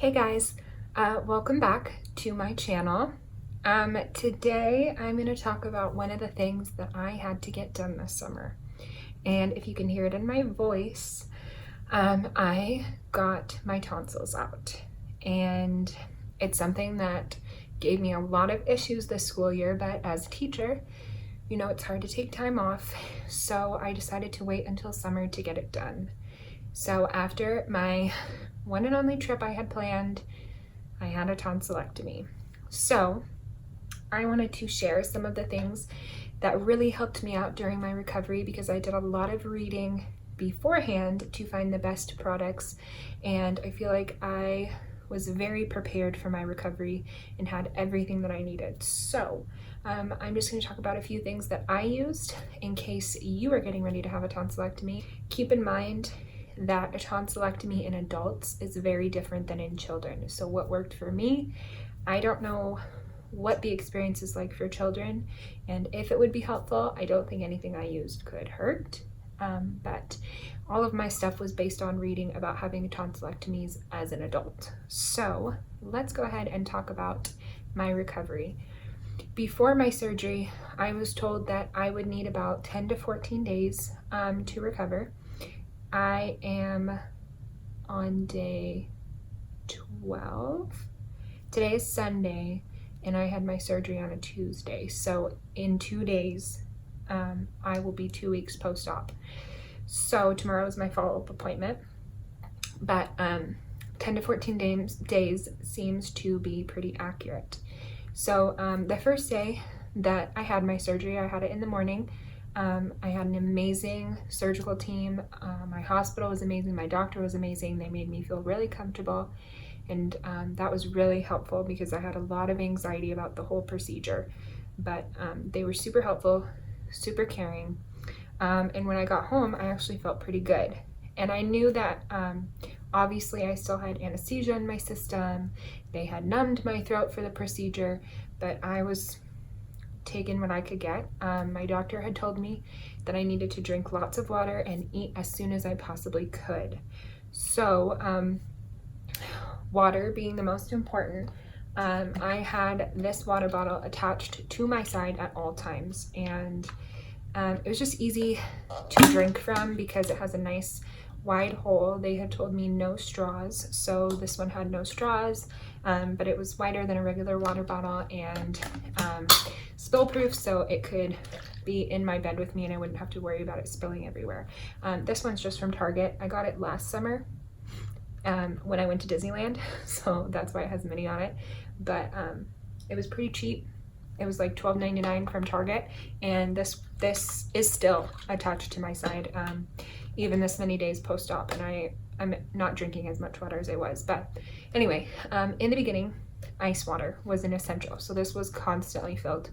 Hey guys, welcome back to my channel. Today I'm going to talk about one of the things that I had to get done this summer. And if you can hear it in my voice, I got my tonsils out. And it's something that gave me a lot of issues this school year, but as a teacher, you know, it's hard to take time off. So I decided to wait until summer to get it done. So after my one and only trip I had planned, I had a tonsillectomy. So I wanted to share some of the things that really helped me out during my recovery because I did a lot of reading beforehand to find the best products, and I feel like I was very prepared for my recovery and had everything that I needed. So I'm just going to talk about a few things that I used in case you are getting ready to have a tonsillectomy. Keep in mind that a tonsillectomy in adults is very different than in children. So what worked for me, I don't know what the experience is like for children, and if it would be helpful, I don't think anything I used could hurt. But all of my stuff was based on reading about having tonsillectomies as an adult. So let's go ahead and talk about my recovery. Before my surgery, I was told that I would need about 10 to 14 days to recover. I am on day 12. Today is Sunday, and I had my surgery on a Tuesday. So in 2 days, I will be 2 weeks post-op. So tomorrow is my follow-up appointment. But 10 to 14 days seems to be pretty accurate. So the first day that I had my surgery, I had it in the morning. I had an amazing surgical team. My hospital was amazing. My doctor was amazing. They made me feel really comfortable. And that was really helpful because I had a lot of anxiety about the whole procedure. But they were super helpful, super caring. And when I got home, I actually felt pretty good. And I knew that obviously I still had anesthesia in my system. They had numbed my throat for the procedure, but I was taken what I could get. My doctor had told me that I needed to drink lots of water and eat as soon as I possibly could. So water being the most important, I had this water bottle attached to my side at all times, and it was just easy to drink from because it has a nice wide hole. They had told me no straws, so this one had no straws, but it was wider than a regular water bottle and spill proof, so it could be in my bed with me and I wouldn't have to worry about it spilling everywhere. This one's just from Target. I got it last summer when I went to Disneyland, so that's why it has mini on it, but it was pretty cheap. It was like $12.99 from Target, and this is still attached to my side even this many days post-op, and I'm not drinking as much water as I was. But anyway, in the beginning, ice water was an essential, so this was constantly filled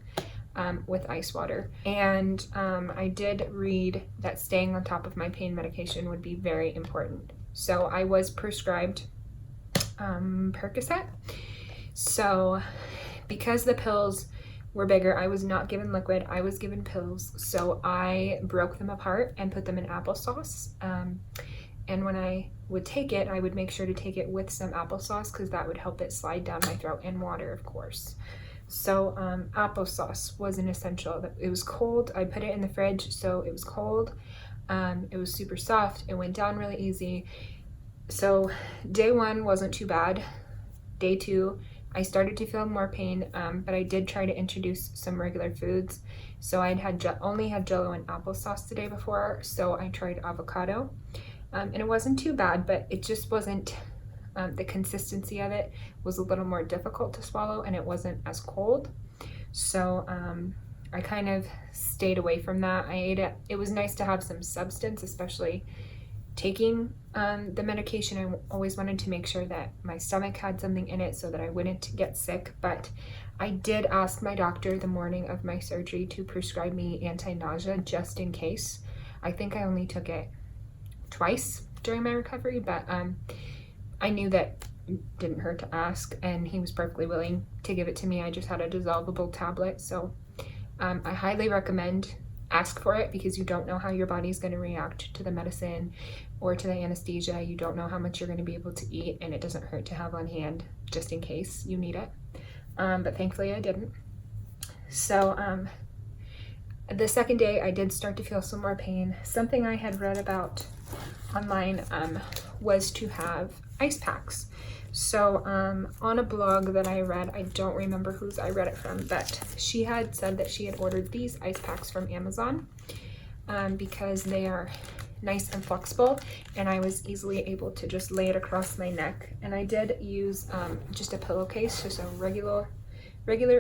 with ice water. And I did read that staying on top of my pain medication would be very important. So I was prescribed Percocet. So because the pills were bigger, I was not given liquid, I was given pills. So I broke them apart and put them in applesauce. And when I would take it, I would make sure to take it with some applesauce because that would help it slide down my throat, and water, of course. So applesauce was an essential. It was cold. I put it in the fridge, so it was cold. It was super soft. It went down really easy. So day 1 wasn't too bad. Day 2, I started to feel more pain, but I did try to introduce some regular foods. So I only had Jell-O and applesauce the day before, so I tried avocado. And it wasn't too bad, but it just wasn't, the consistency of it was a little more difficult to swallow, and it wasn't as cold. So I kind of stayed away from that. I ate it. It was nice to have some substance, especially taking the medication. I always wanted to make sure that my stomach had something in it so that I wouldn't get sick. But I did ask my doctor the morning of my surgery to prescribe me anti-nausea just in case. I think I only took it twice during my recovery, but I knew that it didn't hurt to ask, and he was perfectly willing to give it to me. I just had a dissolvable tablet, so I highly recommend ask for it because you don't know how your body's going to react to the medicine or to the anesthesia. You don't know how much you're going to be able to eat, and it doesn't hurt to have on hand just in case you need it. But thankfully I didn't. So the second day I did start to feel some more pain. Something I had read about online was to have ice packs. So on a blog that I read, I don't remember whose I read it from, but she had said that she had ordered these ice packs from Amazon because they are nice and flexible, and I was easily able to just lay it across my neck. And I did use just a pillowcase, just a regular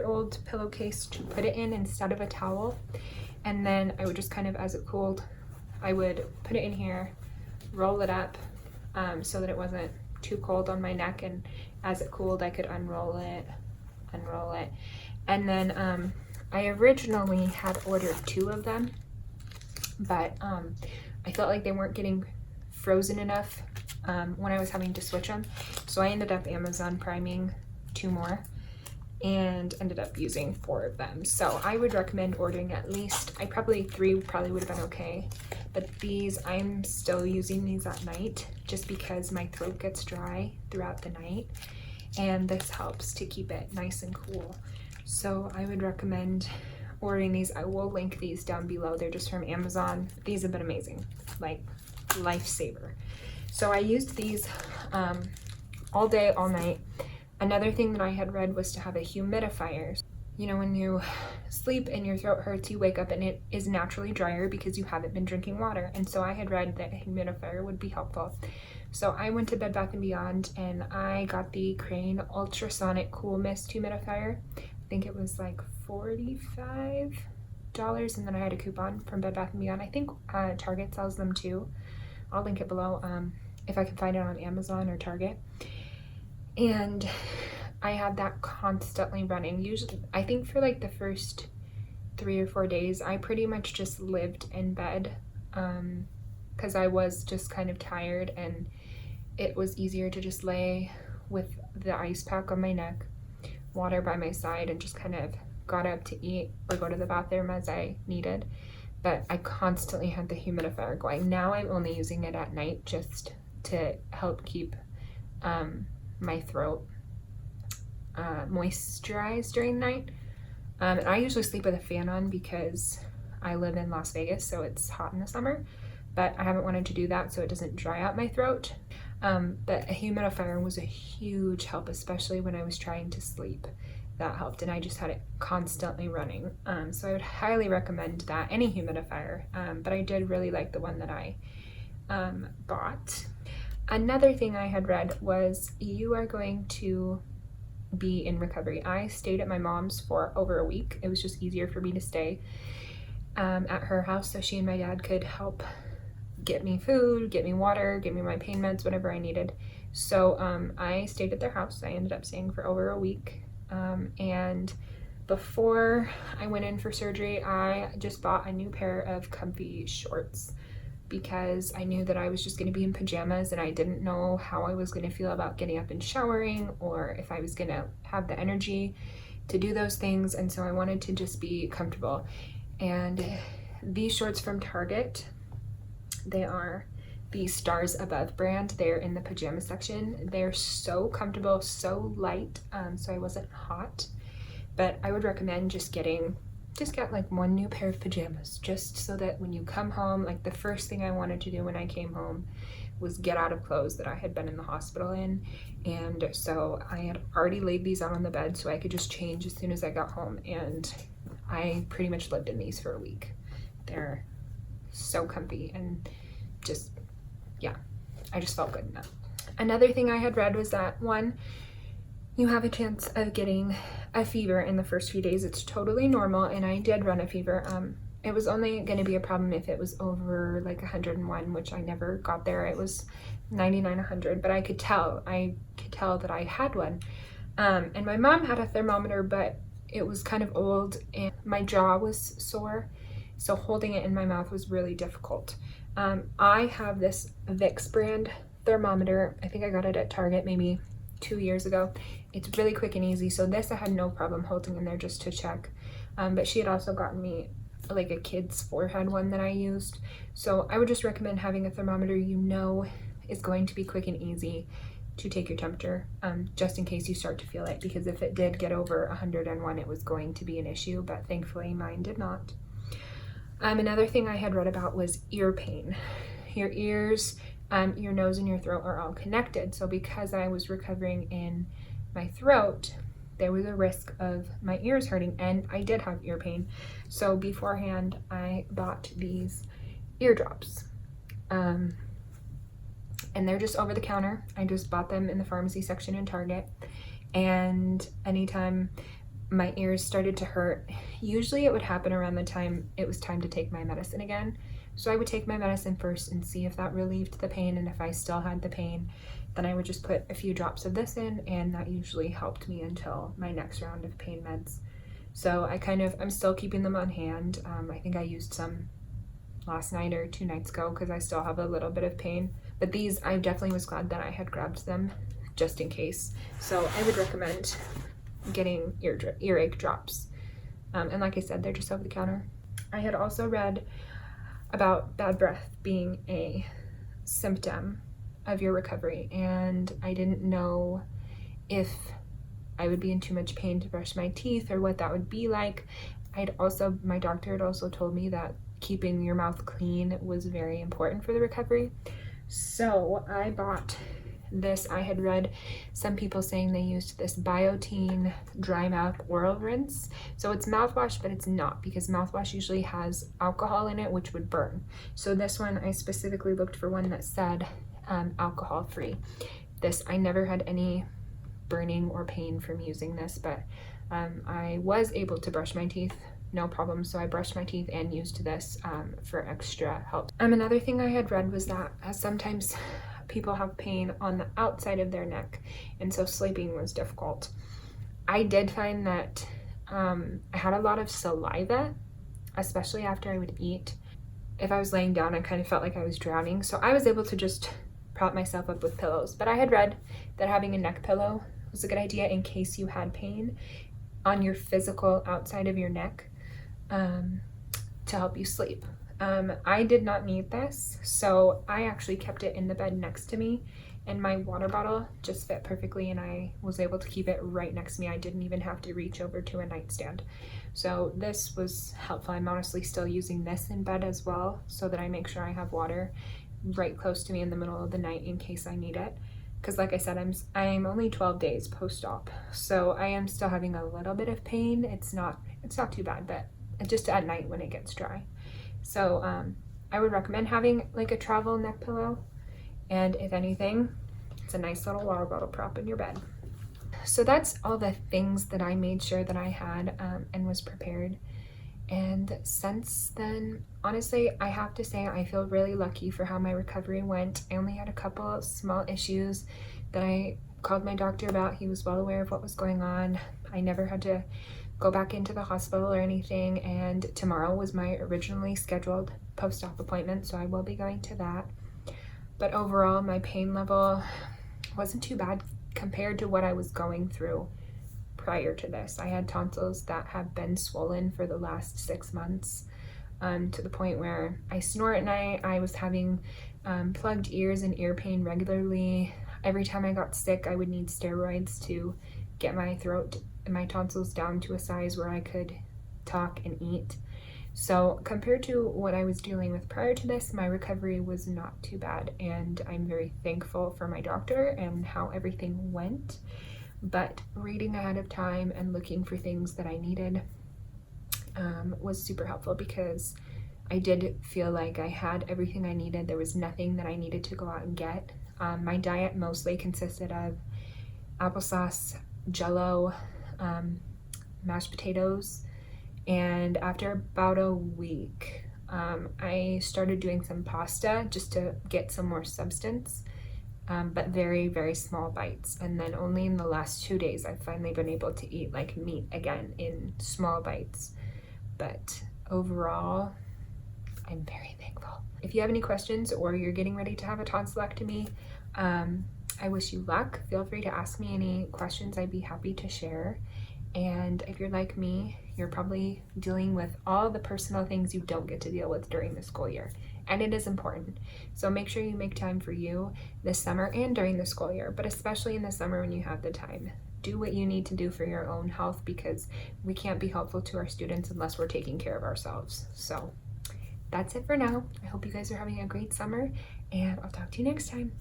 old pillowcase to put it in instead of a towel. And then I would just kind of, as it cooled, I would put it in here, roll it up so that it wasn't too cold on my neck, and as it cooled I could unroll it. And then I originally had ordered 2 of them, but I felt like they weren't getting frozen enough when I was having to switch them, so I ended up Amazon priming 2 more and ended up using 4 of them. So I would recommend ordering at least, 3 probably would have been okay, but these, I'm still using these at night just because my throat gets dry throughout the night, and this helps to keep it nice and cool. So I would recommend ordering these. I will link these down below. They're just from Amazon. These have been amazing, like lifesaver. So I used these all day, all night. Another thing that I had read was to have a humidifier. You know, when you sleep and your throat hurts, you wake up and it is naturally drier because you haven't been drinking water. And so I had read that a humidifier would be helpful. So I went to Bed Bath & Beyond and I got the Crane Ultrasonic Cool Mist Humidifier. I think it was like $45, and then I had a coupon from Bed Bath & Beyond. I think Target sells them too. I'll link it below if I can find it on Amazon or Target. And I had that constantly running. Usually, I think for like the first 3 or 4 days, I pretty much just lived in bed because I was just kind of tired, and it was easier to just lay with the ice pack on my neck, water by my side, and just kind of got up to eat or go to the bathroom as I needed. But I constantly had the humidifier going. Now I'm only using it at night just to help keep my throat moisturized during the night. And I usually sleep with a fan on because I live in Las Vegas, so it's hot in the summer, but I haven't wanted to do that so it doesn't dry out my throat. But a humidifier was a huge help, especially when I was trying to sleep. That helped, and I just had it constantly running. So I would highly recommend that, any humidifier, but I did really like the one that I bought. Another thing I had read was you are going to be in recovery. I stayed at my mom's for over a week. It was just easier for me to stay at her house so she and my dad could help get me food, get me water, get me my pain meds, whatever I needed. So I stayed at their house. I ended up staying for over a week. And before I went in for surgery, I just bought a new pair of comfy shorts because I knew that I was just going to be in pajamas, and I didn't know how I was going to feel about getting up and showering, or if I was going to have the energy to do those things. And so I wanted to just be comfortable. And these shorts from Target, they are the Stars Above brand. They're in the pajama section. They're so comfortable, so light, so I wasn't hot. But I would recommend just get like one new pair of pajamas, just so that when you come home, like the first thing I wanted to do when I came home was get out of clothes that I had been in the hospital in. And so I had already laid these out on the bed so I could just change as soon as I got home, and I pretty much lived in these for a week. They're so comfy, and just, yeah, I just felt good in them. Another thing I had read was that, one, you have a chance of getting a fever in the first few days. It's totally normal, and I did run a fever. It was only going to be a problem if it was over like 101, which I never got there. It was 99, 100, but I could tell that I had one. And my mom had a thermometer, but it was kind of old, and my jaw was sore, so holding it in my mouth was really difficult. I have this Vicks brand thermometer. I think I got it at Target maybe 2 years ago. It's really quick and easy, so this I had no problem holding in there just to check. But she had also gotten me like a kid's forehead one that I used. So I would just recommend having a thermometer you know is going to be quick and easy to take your temperature, just in case you start to feel it, because if it did get over 101, it was going to be an issue, but thankfully mine did not. Another thing I had read about was ear pain. Your ears, your nose and your throat are all connected. So because I was recovering in my throat, there was a risk of my ears hurting, and I did have ear pain. So beforehand, I bought these eardrops. And they're just over the counter. I just bought them in the pharmacy section in Target. And anytime my ears started to hurt, usually it would happen around the time it was time to take my medicine again. So I would take my medicine first and see if that relieved the pain, and if I still had the pain, then I would just put a few drops of this in, and that usually helped me until my next round of pain meds. So I'm still keeping them on hand. I think I used some last night or 2 nights ago because I still have a little bit of pain. But these, I definitely was glad that I had grabbed them just in case. So I would recommend getting earache drops. And like I said, they're just over the counter. I had also read about bad breath being a symptom of your recovery, and I didn't know if I would be in too much pain to brush my teeth or what that would be like. My doctor had also told me that keeping your mouth clean was very important for the recovery. So I bought this. I had read some people saying they used this Biotene dry mouth oral rinse. So it's mouthwash, but it's not, because mouthwash usually has alcohol in it, which would burn. So this one, I specifically looked for one that said alcohol free. I never had any burning or pain from using this, but I was able to brush my teeth no problem. So I brushed my teeth and used this for extra help. Another thing I had read was that sometimes people have pain on the outside of their neck, and so sleeping was difficult. I did find that I had a lot of saliva, especially after I would eat. If I was laying down, I kind of felt like I was drowning, so I was able to just prop myself up with pillows. But I had read that having a neck pillow was a good idea in case you had pain on your physical outside of your neck, to help you sleep. I did not need this, so I actually kept it in the bed next to me, and my water bottle just fit perfectly, and I was able to keep it right next to me. I didn't even have to reach over to a nightstand. So this was helpful. I'm honestly still using this in bed as well, so that I make sure I have water right close to me in the middle of the night in case I need it. Because like I said, I'm only 12 days post-op, so I am still having a little bit of pain. It's not too bad, but just at night when it gets dry. So I would recommend having like a travel neck pillow, and if anything, it's a nice little water bottle prop in your bed. So that's all the things that I made sure that I had and was prepared. And since then, honestly, I have to say I feel really lucky for how my recovery went. I only had a couple of small issues that I called my doctor about. He was well aware of what was going on. I never had to go back into the hospital or anything, and tomorrow was my originally scheduled post-op appointment, so I will be going to that. But overall, my pain level wasn't too bad compared to what I was going through prior to this. I had tonsils that have been swollen for the last 6 months, to the point where I snore at night. I was having plugged ears and ear pain regularly. Every time I got sick, I would need steroids to get my throat and my tonsils down to a size where I could talk and eat. So compared to what I was dealing with prior to this, my recovery was not too bad, and I'm very thankful for my doctor and how everything went. But reading ahead of time and looking for things that I needed was super helpful, because I did feel like I had everything I needed. There was nothing that I needed to go out and get. My diet mostly consisted of applesauce, Jell-O, mashed potatoes, and after about a week, I started doing some pasta just to get some more substance, but very, very small bites. And then only in the last 2 days, I've finally been able to eat like meat again in small bites. But overall, I'm very thankful. If you have any questions or you're getting ready to have a tonsillectomy, I wish you luck. Feel free to ask me any questions. I'd be happy to share. And if you're like me, you're probably dealing with all the personal things you don't get to deal with during the school year. And it is important. So make sure you make time for you this summer and during the school year, but especially in the summer when you have the time. Do what you need to do for your own health, because we can't be helpful to our students unless we're taking care of ourselves. So that's it for now. I hope you guys are having a great summer, and I'll talk to you next time.